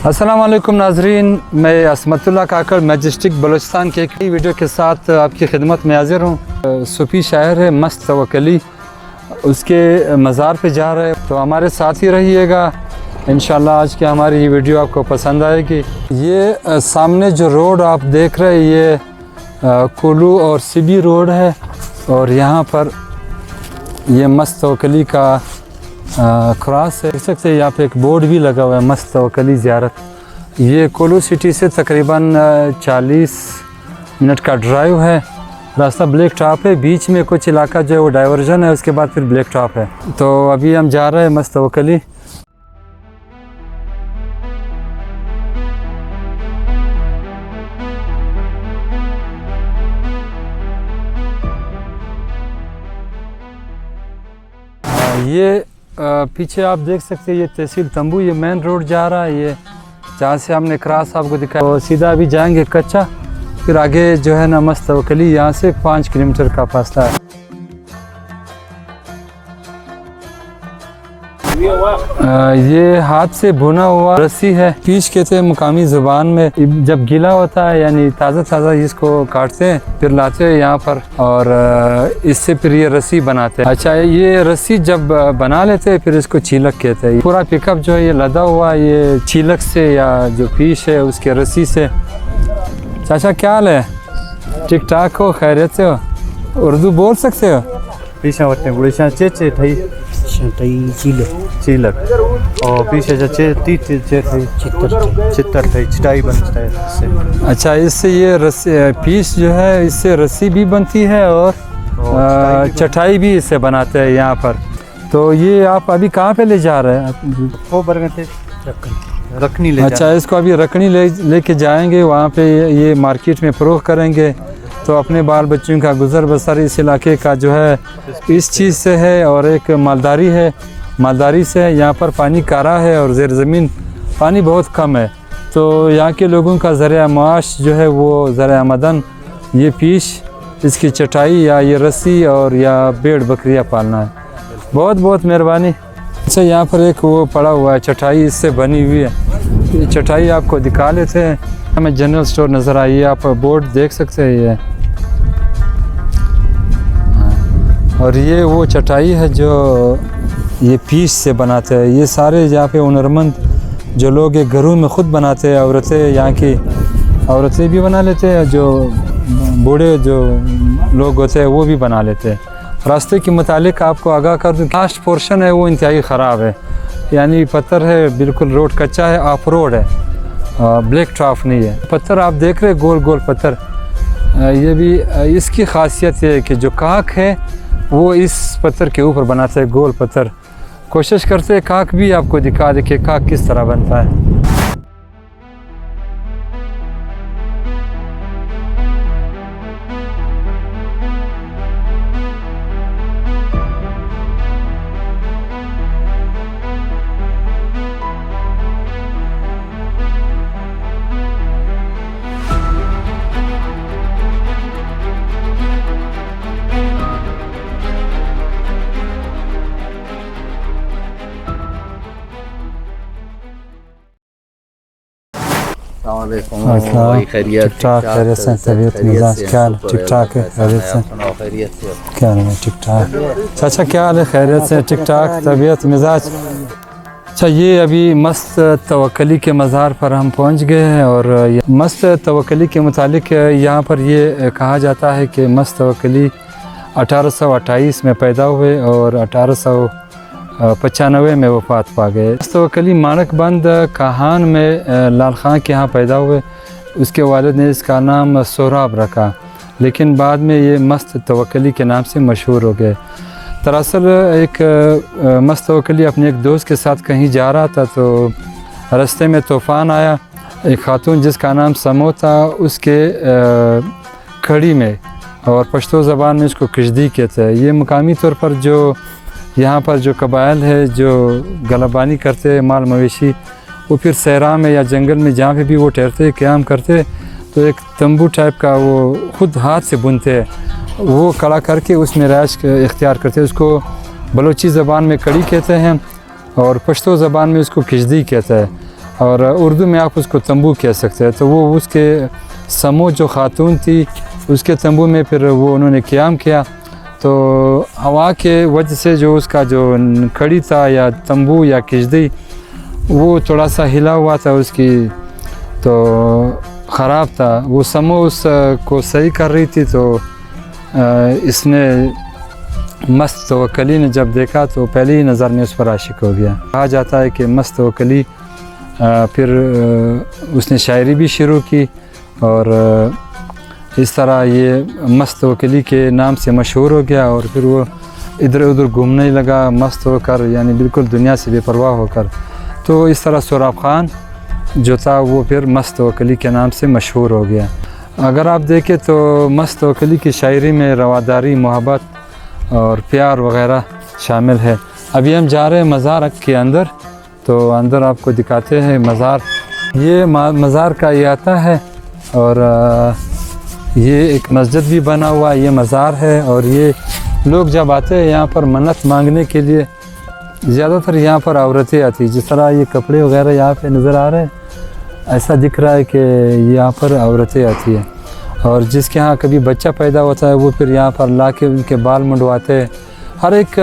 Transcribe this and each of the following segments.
अस्सलाम वालेकुम नाजरीन, मैं असमतुल्लाह काकड़ मैजेस्टिक बलूचिस्तान के एक नई वीडियो के साथ आपकी खिदमत में हाजिर हूँ। सूफी शायर है मस्त तवक्कली, उसके मज़ार पे जा रहे हैं, तो हमारे साथ ही रहिएगा। इंशाल्लाह आज की हमारी ये वीडियो आपको पसंद आएगी। ये सामने जो रोड आप देख रहे हैं ये कुलू और सिबी रोड है, और यहाँ पर ये मस्त तवक्कली का क्रॉस है। देख सकते हैं यहाँ पे एक बोर्ड भी लगा हुआ है, मस्त तवक्कली ज़ियारत। ये कुलू सिटी से तकरीबन 40 मिनट का ड्राइव है। रास्ता ब्लैक टॉप है, बीच में कुछ इलाका जो है वो डाइवर्जन है, उसके बाद फिर ब्लैक टॉप है। तो अभी हम जा रहे हैं मस्त तवक्कली। ये पीछे आप देख सकते हैं ये तहसील तंबू, ये मेन रोड जा रहा है। ये जहाँ से हमने क्रॉस आपको दिखाया, तो सीधा अभी जाएंगे कच्चा, फिर आगे जो है ना मस्त तवक्कली। यहाँ से 5 किलोमीटर का फासला है। ये हाथ से बुना हुआ रस्सी है, पीच कहते हैं मुकामी ज़ुबान में। जब गीला होता है यानी ताज़ा इसको काटते हैं, फिर लाते हैं यहाँ पर, और इससे फिर ये रस्सी बनाते हैं। अच्छा, ये रस्सी जब बना लेते हैं फिर इसको छीलक कहते हैं। पूरा पिकअप जो है ये लदा हुआ ये छीलक से या जो पीच है उसके रस्सी से। चाचा क्या हाल है? ठीक ठाक हो? खैरियत से हो? उर्दू बोल सकते हो? पीछे होते हैं बुढ़े चे थई चीलक और पीछे चित्तर थई चटाई बनता है इससे। अच्छा, इससे ये रस्सी पीस जो है इससे रस्सी भी बनती है और चटाई भी इससे बनाते हैं यहाँ पर। तो ये आप अभी कहाँ पे ले जा रहे हैं? वो बरगद थे रखनी ले। अच्छा, इसको अभी रखनी लेके जाएंगे, वहाँ पे ये मार्केट में फ़रोख्त करेंगे। तो अपने बाल बच्चों का गुजर बसर इस इलाके का जो है इस चीज़ से है। और एक मालदारी है, मालदारी से है। यहाँ पर पानी कारा है और ज़ेर ज़मीन पानी बहुत कम है, तो यहाँ के लोगों का ज़रिया माश जो है वो ज़रिया आमदन ये पीच, इसकी चटाई या ये रस्सी और या भेड़ बकरियाँ पालना है। बहुत बहुत मेहरबानी। अच्छा, यहाँ पर एक वो पड़ा हुआ है चटाई, इससे बनी हुई है। ये चटाई आपको दिखा लेते हैं। हमें जनरल स्टोर नज़र आई है, आप बोर्ड देख सकते हैं ये। और ये वो चटाई है जो ये पीस से बनाते हैं। ये सारे यहाँ पे हुनरमंद जो लोग ये घरों में ख़ुद बनाते हैं, औरतें यहाँ की औरतें भी बना लेते हैं, जो बूढ़े जो लोग होते हैं वो भी बना लेते हैं। रास्ते के मुतालिक आपको आगाह कर दूँ, लास्ट पोर्शन है वो इंतहाई ख़राब है, यानी पत्थर है, बिल्कुल रोड कच्चा है, ऑफ रोड है, ब्लैक टॉप नहीं है। पत्थर आप देख रहे गोल गोल पत्थर, ये भी इसकी खासियत है कि जो काक है वो इस पत्थर के ऊपर बनाते हैं, गोल पत्थर। कोशिश करते हैं काक भी आपको दिखा दे कि काक किस तरह बनता है। ठीक ठाक, खैरियत से? तबीयत मिजाज क्या हाल? ठीक ठाक है, खैरियत से? क्या हाल है? ठीक ठाक। चाचा क्या हाल है? खैरियत से? ठीक ठाक, तबीयत मिजाज? अच्छा, ये अभी मस्त तवक्कली के मज़ार पर हम पहुंच गए हैं। और मस्त तवक्कली के मुतालिक यहाँ पर ये कहा जाता है कि मस्त तवक्कली 1828 में पैदा हुए और 1895 में वफ़ात पा गए। मस्त तवक्कली माणकबंद काहान में लाल खां के यहाँ पैदा हुए। उसके वालिद ने इसका नाम सोहराब रखा, लेकिन बाद में ये मस्त तवक्कली के नाम से मशहूर हो गए। दरअसल एक मस्त तवक्कली अपने एक दोस्त के साथ कहीं जा रहा था, तो रास्ते में तूफ़ान आया। एक खातून जिसका नाम समो था, उसके खड़ी में, और पश्तो ज़बान में इसको किश्दी कहते हैं। ये मुकामी तौर पर जो यहाँ पर जो कबाइल है जो गलाबानी करते हैं माल मवेशी, वो फिर सहरा में या जंगल में जहाँ पे भी वो ठहरते क़याम करते, तो एक तंबू टाइप का वो ख़ुद हाथ से बुनते हैं, वो कड़ा करके उसमें रहाइश इख्तियार करते हैं। उसको बलोची ज़बान में कड़ी कहते हैं और पश्तो ज़बान में उसको किश्दी कहते हैं। और उर्दू में आप उसको तंबू कह सकते हैं। तो वो उसके समो जो खातून थी उसके तंबू में फिर वो उन्होंने क़याम किया। तो हवा के वजह से जो उसका जो कड़ी था या तंबू या किश्ती वो थोड़ा सा हिला हुआ था उसकी, तो ख़राब था। वो समो उस को सही कर रही थी। तो इसने मस्त तवक्कली ने जब देखा तो पहली ही नज़र में उस पर आशिक हो गया। कहा जाता है कि मस्त तवक्कली फिर उसने शायरी भी शुरू की और इस तरह ये मस्त तवक्कली के नाम से मशहूर हो गया। और फिर वो इधर उधर घूमने लगा मस्त होकर, यानी बिल्कुल दुनिया से बेपरवाह होकर। तो इस तरह सोराब ख़ान जो था वो फिर मस्त तवक्कली के नाम से मशहूर हो गया। अगर आप देखें तो मस्त तवक्कली की शायरी में रवादारी, मोहब्बत और प्यार वग़ैरह शामिल है। अभी हम जा रहे हैं मज़ार के अंदर, तो अंदर आपको दिखाते हैं मज़ार। ये मज़ार का अहाता है और ये एक मस्जिद भी बना हुआ, ये मज़ार है। और ये लोग जब आते हैं यहाँ पर मन्नत मांगने के लिए, ज़्यादातर यहाँ पर औरतें आती हैं। जिस तरह ये कपड़े वग़ैरह यहाँ पे नज़र आ रहे हैं, ऐसा दिख रहा है कि यहाँ पर औरतें आती हैं। और जिसके यहाँ कभी बच्चा पैदा होता है वो फिर यहाँ पर ला के उनके बाल मुंडवाते हैं। हर एक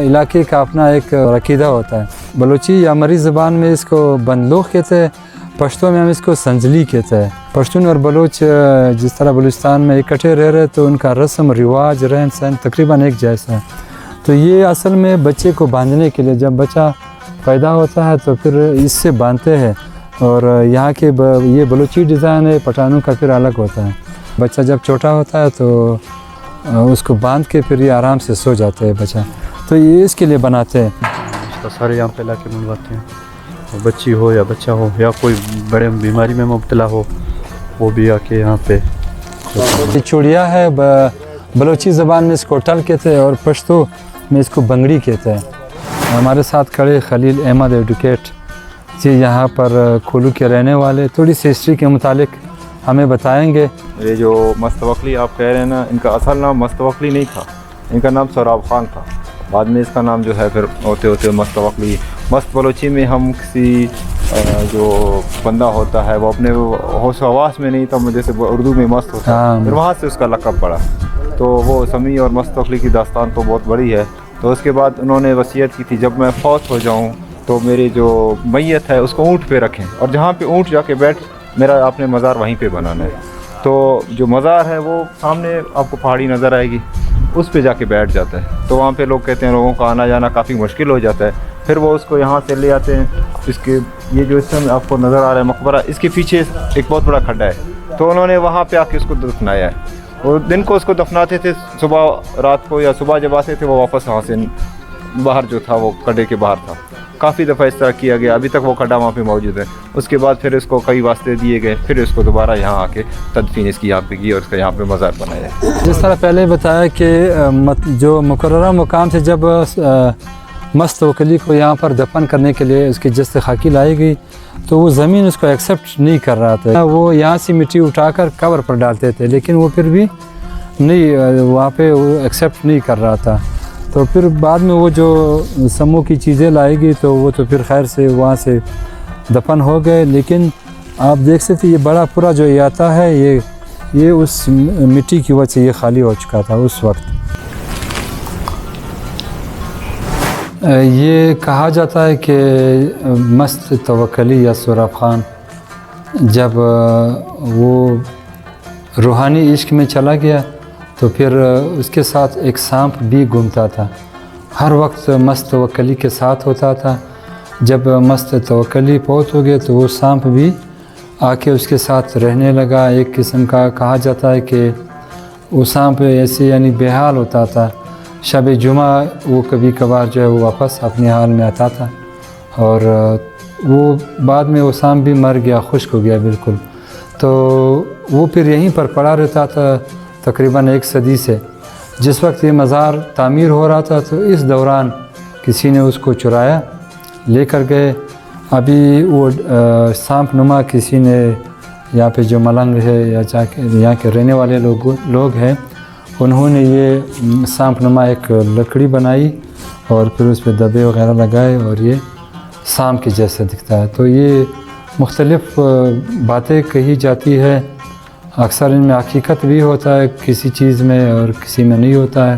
इलाके का अपना एक अक़ीदा होता है। बलोची या मरी ज़बान में इसको बंदलोख कहते हैं, पश्तो में हम इसको संजली कहते हैं। पश्तून और बलोच जिस तरह बलूचिस्तान में इकट्ठे रह रहे तो उनका रस्म रिवाज रहन सहन तकरीबन एक जैसा है। तो ये असल में बच्चे को बांधने के लिए, जब बच्चा पैदा होता है तो फिर इससे बांधते हैं। और यहाँ के ये बलूची डिज़ाइन है, पठानों का फिर अलग होता है। बच्चा जब छोटा होता है तो उसको बांध के फिर ये आराम से सो जाते हैं बच्चा, तो ये इसके लिए बनाते हैं। इसका सारे यहाँ पे लाके मुंडवाते हैं, और बच्ची हो या बच्चा हो या कोई बड़े बीमारी में मुब्तला हो वो भी आके यहाँ पे। ये चूड़िया है, बलोची ज़बान में इसको टल कहते हैं और पश्तो में इसको बंगड़ी कहते हैं। हमारे साथ खड़े खलील अहमद एडवोकेट जी यहाँ पर कुल्लू के रहने वाले, थोड़ी सी हिस्ट्री के मुतालिक हमें बताएंगे। ये जो मस्त तवक्कली आप कह रहे हैं ना, इनका असल नाम मस्त तवक्कली नहीं था, इनका नाम सोराब ख़ान था। बाद में इसका नाम जो है फिर होते होते मस्त तवक्कली। मस्त बलोची में हम किसी जो बंदा होता है वो अपने होश हवास में नहीं था, जैसे उर्दू में मस्त होता है, फिर वहाँ से उसका लक़ब पड़ा। तो वो समी और मस्त तवक्कली की दास्तान तो बहुत बड़ी है। तो उसके बाद उन्होंने वसीयत की थी जब मैं फौत हो जाऊँ तो मेरी जो मैयत है उसको ऊँट पे रखें, और जहाँ पे ऊँट जाके बैठ मेरा आपने मज़ार वहीं पे बनाना है। तो जो मज़ार है वो सामने आपको पहाड़ी नज़र आएगी, उस पे जाके बैठ जाता है। तो वहाँ पे लोग कहते हैं लोगों का आना जाना काफ़ी मुश्किल हो जाता है। फिर वो उसको यहाँ से ले आते हैं। इसके ये जो इस समय आपको नज़र आ रहा है मकबरा, इसके पीछे एक बहुत बड़ा खड्डा है, तो उन्होंने वहाँ पे आके उसको दफनाया है। और दिन को उसको दफनाते थे, सुबह रात को या सुबह जब आते थे वो वापस वहाँ से बाहर जो था वो खड्डे के बाहर था। काफ़ी दफ़ा इस तरह किया गया, अभी तक वो खड्डा वहाँ पे मौजूद है। उसके बाद फिर इसको कई वास्ते दिए गए, फिर इसको दोबारा यहाँ आके तदफीन इसकी यहाँ पे की और इसका यहाँ पे मज़ार बनाया। जिस तरह पहले बताया कि जो मुकर्ररा मुकाम से जब मस्त तवक्कली को यहाँ पर दफन करने के लिए उसकी जस्त खाकी लाई गई तो वो ज़मीन उसको एक्सेप्ट नहीं कर रहा था। वो यहाँ से मिट्टी उठाकर कब्र पर डालते थे, लेकिन वो फिर भी नहीं वहाँ पे वो एक्सेप्ट नहीं कर रहा था। तो फिर बाद में वो जो समूह की चीज़ें लाएगी तो वो तो फिर खैर से वहाँ से दफन हो गए। लेकिन आप देख सकते ये बड़ा पूरा जो अहाता है ये उस मिट्टी की वजह से ये खाली हो चुका था उस वक्त। ये कहा जाता है कि मस्त तवक्कली या सोराब ख़ान जब वो रूहानी इश्क में चला गया तो फिर उसके साथ एक सांप भी घूमता था, हर वक्त मस्त तवक्कली के साथ होता था। जब मस्त तवक्कली फौत हो गए तो वो सांप भी आके उसके साथ रहने लगा। एक किस्म का कहा जाता है कि वो सांप ऐसे यानी बेहाल होता था। शब जुमा वो कभी कभार जो है वो वापस अपने हाल में आता था और वो बाद में वो सांप भी मर गया, खुश्क हो गया बिल्कुल। तो वो फिर यहीं पर पड़ा रहता था तकरीबन 1 सदी से। जिस वक्त ये मज़ार तामीर हो रहा था तो इस दौरान किसी ने उसको चुराया लेकर गए। अभी वो सांप नुमा किसी ने यहाँ पे जो मलंग है या यहाँ के रहने वाले लोग हैं उन्होंने ये सांप नुमा एक लकड़ी बनाई और फिर उस पर दबे वगैरह लगाए और ये सांप के जैसा दिखता है। तो ये मुख्तलिफ़ बातें कही जाती है। अक्सर इनमें हकीकत भी होता है किसी चीज़ में और किसी में नहीं होता है।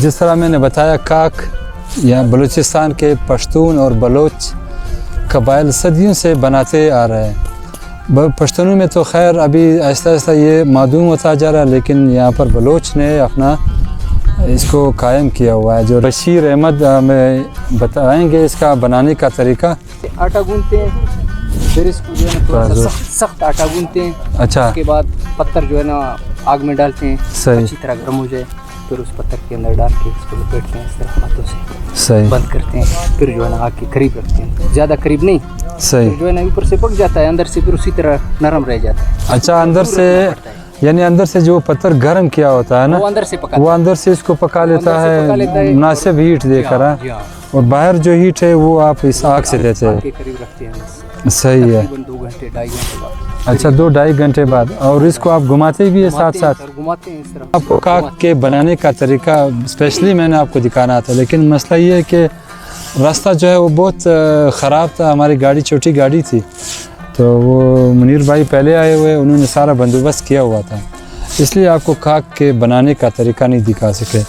जिस तरह मैंने बताया काक या बलूचिस्तान के पश्तून और बलोच कबाइल सदियों से बनाते आ रहे हैं। पश्तूनों में तो खैर अभी आहिस्ता आहिस्ता ये मादूम होता जा रहा है, लेकिन यहाँ पर बलोच ने अपना इसको कायम किया हुआ है। जो बशीर अहमद में बताएंगे इसका बनाने का तरीका। आटा गूंथते हैं, फिर इसको जो है ना थोड़ा सा सख्त आटा गूंथते हैं। अच्छा, उसके बाद पत्थर जो है ना आग में डालते हैं, सही, अच्छी तरह गर्म हो जाए, फिर उस पत्थर के अंदर डाल के इसको लपेटते हैं इस तरह हाथों से, सही, बंद करते हैं, फिर जो है ना आग के करीब रखते हैं, ज़्यादा करीब नहीं, सही, जो है ना ऊपर से पक जाता है, अंदर से फिर उसी तरह नरम रह जाता है। अच्छा, अंदर से यानी अंदर से जो पत्थर गर्म किया होता है ना, वो अंदर से पका, वो अंदर से इसको पका लेता है मुनासिब हीट देकर, और बाहर जो हीट है वो आप इस आग से देते हैं। करीब रखते हैं, सही है। 2 घंटे 2.5 घंटे बाद। अच्छा, 2-2.5 घंटे बाद। और इसको आप घुमाते भी है साथ साथ? घुमाते हैं इस तरह। आपको काक के बनाने का तरीका स्पेशली मैंने आपको दिखाना था, लेकिन मसला ये है कि रास्ता जो है वो बहुत ख़राब था, हमारी गाड़ी छोटी गाड़ी थी, तो वो मुनीर भाई पहले आए हुए, उन्होंने सारा बंदोबस्त किया हुआ था, इसलिए आपको काक के बनाने का तरीका नहीं दिखा सके।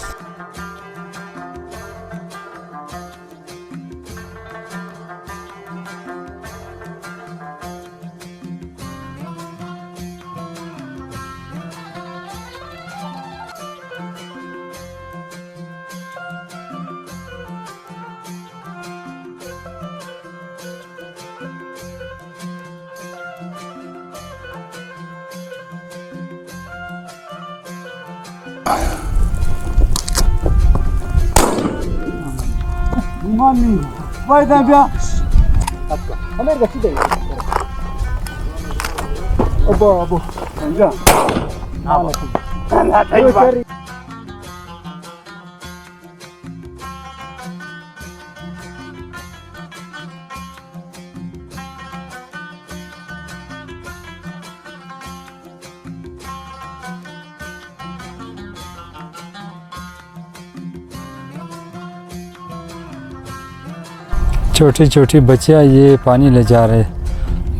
छोटी छोटी बच्चियाँ ये पानी ले जा रहे,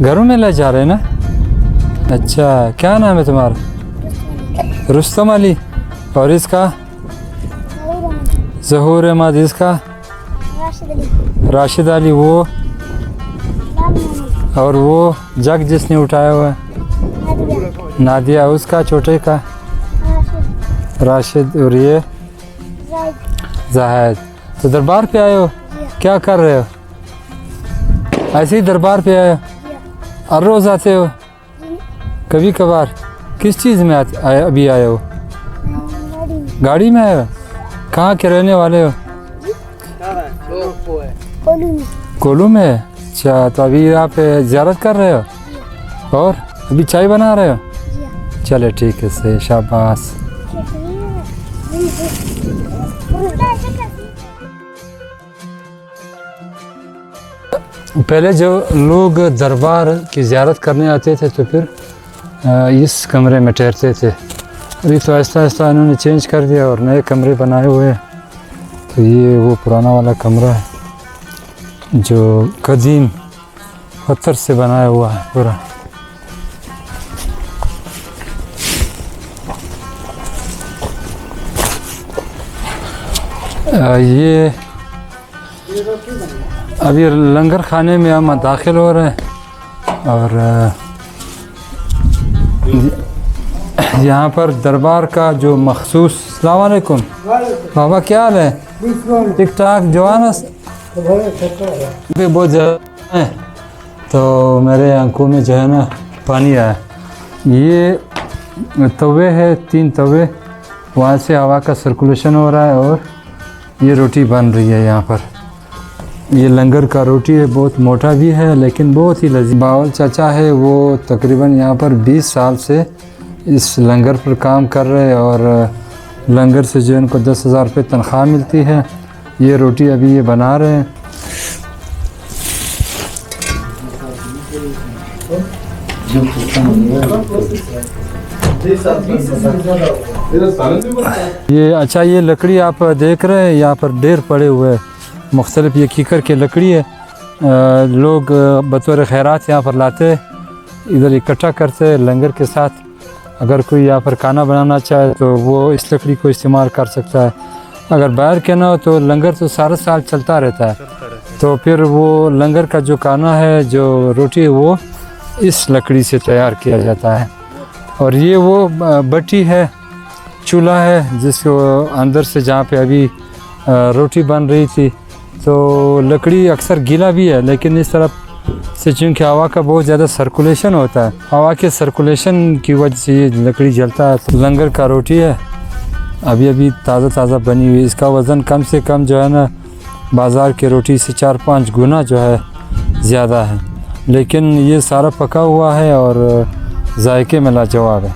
घरों में ले जा रहे हैं ना। अच्छा, क्या नाम है तुम्हारा? रुस्तम अली। और इसका? ज़हूर अहमद। इसका? राशिद अली। वो और वो जग जिसने उठाया हुआ है? नादिया। उसका छोटे का? राशिद। और ये? जाहिद। तो दरबार पे आए हो, क्या कर रहे हो? ऐसे ही दरबार पे आए हो? हर रोज़ आते हो? कभी कभार? किस चीज़ में अभी आए हो? गाड़ी में आए हो? कहाँ के रहने वाले हो? कोलू में। अच्छा, तो अभी यहाँ पे ज़ियारत कर रहे हो और अभी चाय बना रहे हो? चले ठीक है, सही, शाबाश। पहले जो लोग दरबार की ज़ियारत करने आते थे तो फिर इस कमरे में ठहरते थे। अभी तो आहिस्ता आहिस्ता इन्होंने चेंज कर दिया और नए कमरे बनाए हुए हैं। तो ये वो पुराना वाला कमरा है जो कदीम पत्थर से बनाया हुआ है पूरा। ये अभी लंगर खाने में हम दाखिल हो रहे हैं और यहाँ पर दरबार का जो मखसूस। अस्सलाम वालेकुम बाबा, क्या हाल है? ठीक ठाक। जवान भी बहुत ज़्यादा है तो मेरे आंखों में जो है ना पानी आया। ये तवे है, 3 तवे, वहाँ से हवा का सर्कुलेशन हो रहा है और ये रोटी बन रही है यहाँ पर। ये लंगर का रोटी है, बहुत मोटा भी है लेकिन बहुत ही लजीज। बावल चाचा है, वो तकरीबन यहाँ पर 20 साल से इस लंगर पर काम कर रहे हैं और लंगर से जो इनको 10,000 रुपये तनख्वाह मिलती है। ये रोटी अभी ये बना रहे हैं। ये अच्छा, ये लकड़ी आप देख रहे हैं, यहाँ पर ढेर पड़े हुए हैं मुख्तलिफ। ये कीकर की लकड़ी है, लोग बतौर खैरात यहाँ पर लाते, इधर इकट्ठा करते लंगर के साथ। अगर कोई यहाँ पर खाना बनाना चाहे तो वो इस लकड़ी को इस्तेमाल कर सकता है। अगर बाहर के ना हो तो लंगर तो सारा साल चलता रहता है, तो फिर वो लंगर का जो खाना है, जो रोटी है, वो इस लकड़ी से तैयार किया जाता है। और ये वो भट्टी है, चूल्हा है जिसको अंदर से जहाँ पे अभी रोटी बन रही थी, तो लकड़ी अक्सर गीला भी है लेकिन इस तरफ से चूँकि हवा का बहुत ज़्यादा सर्कुलेशन होता है, हवा के सर्कुलेशन की वजह से ये लकड़ी जलता है। तो लंगर का रोटी है, अभी अभी ताज़ा बनी हुई। इसका वज़न कम से कम जो है ना बाज़ार के रोटी से 4-5 गुना जो है ज़्यादा है, लेकिन ये सारा पका हुआ है और जायके में लाजवाब है।